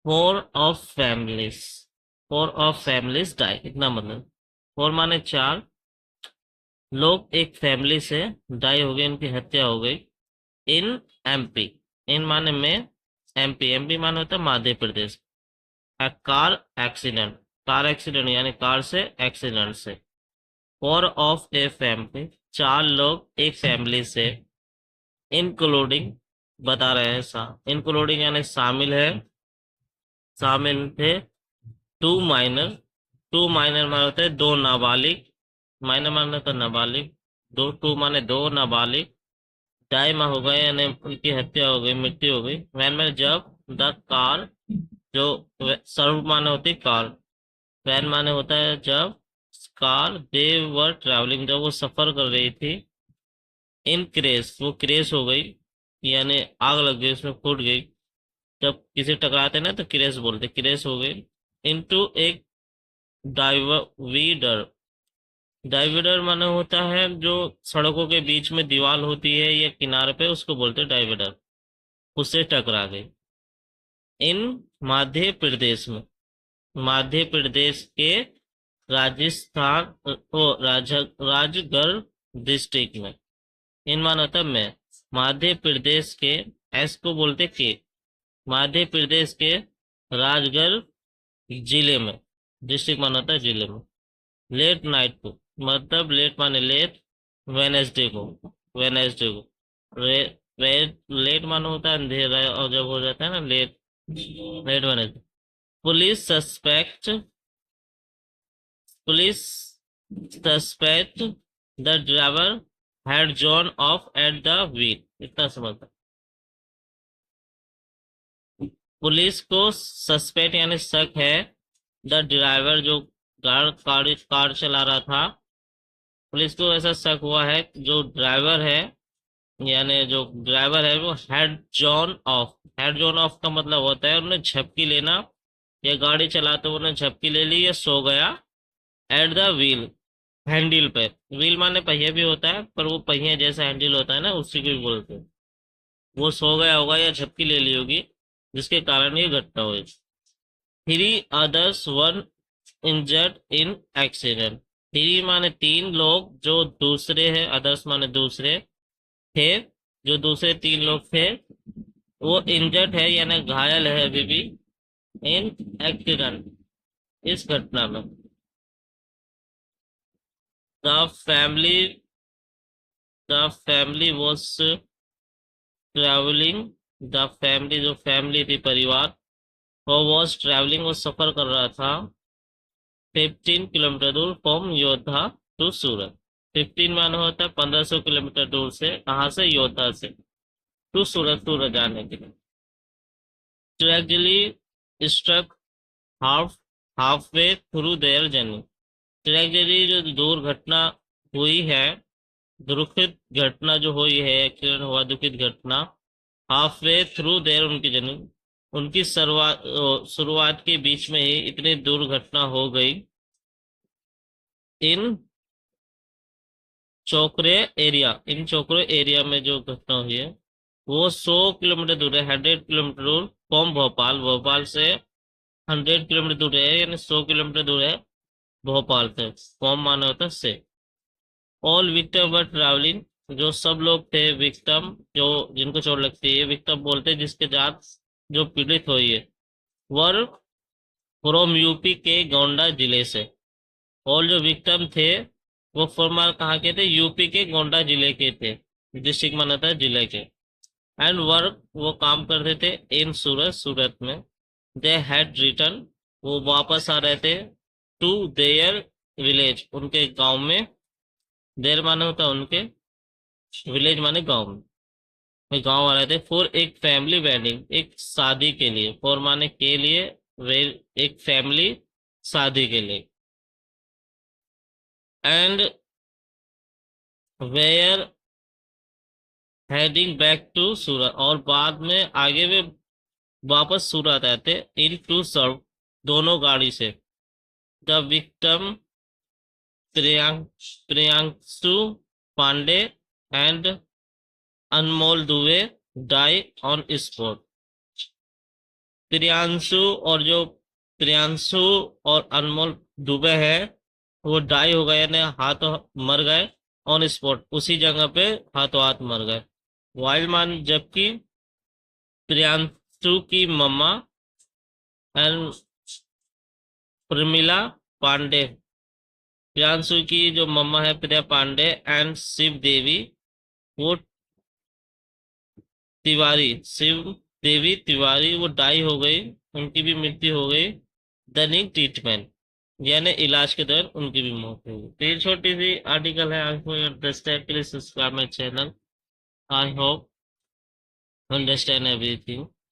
Four of families, four of families die, इतना मतलब। Four माने चार लोग एक फैमिली से डाई हो गए, इनकी हत्या हो गई इन एमपी। इन माने में, एमपी, एमपी माने होता है Madhya Pradesh. a car accident, car accident यानी कार से एक्सीडेंट से। फोर ऑफ ए फैमिली, चार लोग एक फैमिली से, इंक्लूडिंग बता रहे हैं इंक्लूडिंग यानी शामिल है, शामिल थे टू माइनर। टू माइनर माने होते हैं दो नाबालिग, माइनर माने तो नाबालिग, दो, टू माने दो नाबालिग, डाई में हो गए यानी उनकी हत्या हो गई, मृत्यु हो गई। वैन में जब द कार, जो सर्व माने होती कार, वैन माने होता है जब, कार दे वर ट्रैवलिंग जब वो सफर कर रही थी, इन क्रेश वो क्रेश हो गई यानी आग लग गई, उसमें फूट गई। जब किसी टकराते ना तो क्रेश बोलते, क्रेश हो गई इनटू एक डाइवीडर। डाइवीडर माने होता है जो सड़कों के बीच में दीवार होती है या किनारे पे, उसको बोलते हैं डाइवीडर। उससे टकरा गई इन मध्य प्रदेश में, मध्य प्रदेश के राजस्थान राजगढ़ डिस्ट्रिक्ट में। इन माना होता है मैं, मध्य प्रदेश के, एस को बोलते के, मध्य प्रदेश के राजगढ़ जिले में, डिस्ट्रिक्ट माना होता है जिले में। लेट नाइट को, मतलब लेट माने लेट, वेनेसडे को, वेनेसडे को। रे, लेट माने होता है अंधेरा, और जब हो जाता है ना late, late Wednesday. Police suspect, police suspect the driver had gone off at the wheel, इतना समझता। पुलिस को सस्पेक्ट यानी शक है, द ड्राइवर जो कार चला रहा था, पुलिस को ऐसा शक हुआ है जो ड्राइवर है, यानी जो ड्राइवर है वो head John of, head John of का मतलब होता है उन्हें झपकी लेना, या गाड़ी चलाते हुए उन्हें झपकी ले ली या सो गया एट द व्हील, हैंडल पे। व्हील माने पहिया भी होता है, पर वो पहिया जैसा हैंडल होता है ना, उसी को भी बोलते हैं। वो सो गया होगा या झपकी ले ली होगी, जिसके कारण ये घटना हुई। Three others one injured in accident. Three माने तीन लोग, जो दूसरे हैं, अदर्स माने दूसरे थे, जो दूसरे तीन लोग थे वो इंजर्ड है यानी घायल है अभी भी, इन एक्सीडेंट, इस घटना में। The family, the family was travelling, the family जो फैमिली थी, परिवार, वो वॉज ट्रैवलिंग वो सफर कर रहा था 15 किलोमीटर दूर फ्रॉम योद्धा टू सूरत। 15 माने होता है 1500 किलोमीटर दूर से, कहाँ से, योद्धा से, टू सूरत, सूरत जाने के लिए। Tragically struck half, half way through their journey. Tragedy जो दुर्घटना हुई है, दुखित घटना जो हुई है, एक्सीडेंट हुआ, दुखित घटना, हाफ वे थ्रू देयर उनकी जर्नी, उनकी शुरुआत के बीच में ही इतनी दुर्घटना हो गई। इन चोकरे एरिया, इन चोकरे एरिया में जो घटना हुई है वो 100 किलोमीटर दूर है, 100 किलोमीटर दूर फ्रॉम भोपाल, भोपाल से 100 किलोमीटर दूर है, यानी 100 किलोमीटर दूर है भोपाल से। फ्रॉम माने होता है से। ऑल विक्टिम वर ट्रैवलिंग, जो सब लोग थे विक्टिम, जो जिनको चोट लगती है, विक्टिम बोलते हैं जिसके साथ जो पीड़ित हुई है, वर फ्रॉम यूपी के गोंडा जिले से। और जो विक्टिम थे वो फॉर्मर कहाँ के थे, यूपी के गोंडा जिले के थे, डिस्ट्रिक्ट माना था जिले के। एंड वर्क वो काम करते थे इन सूरत, सूरत में। दे हैड रिटर्न वो वापस आ रहे थे टू देयर विलेज उनके गांव में। देर माने होता है उनके, विलेज माने गांव में, गांव आ रहे थे फॉर एक फैमिली वेडिंग, एक शादी के लिए, फॉर माने के लिए, वे एक फैमिली शादी के लिए। And we're heading back to Surat, और बाद में आगे वे वापस सूरत आए थे इन टू सर्व, दोनों गाड़ी से। The victim Priyanshu Pandey and Anmol Dubey die on spot. Priyanshu और जो प्रियांशु और अनमोल दुबे है वो डाई हो गए, यानी हाथों मर गए ऑन स्पॉट, उसी जगह पे हाथों हाथ मर गए। वाइल्ड मान, जबकि प्रियांशु की मम्मा एंड प्रमिला पांडे, प्रियांशु की जो मम्मा है प्रिया पांडे एंड शिव देवी, वो तिवारी, शिव देवी तिवारी वो डाई हो गई, उनकी भी मृत्यु हो गई दैनिक ट्रीटमेंट, यानी इलाज के दौरान उनकी भी मौत हो गई। तो ये छोटी सी आर्टिकल है, आपको अंडरस्टैंड के लिए subscribe my channel. I hope understand everything.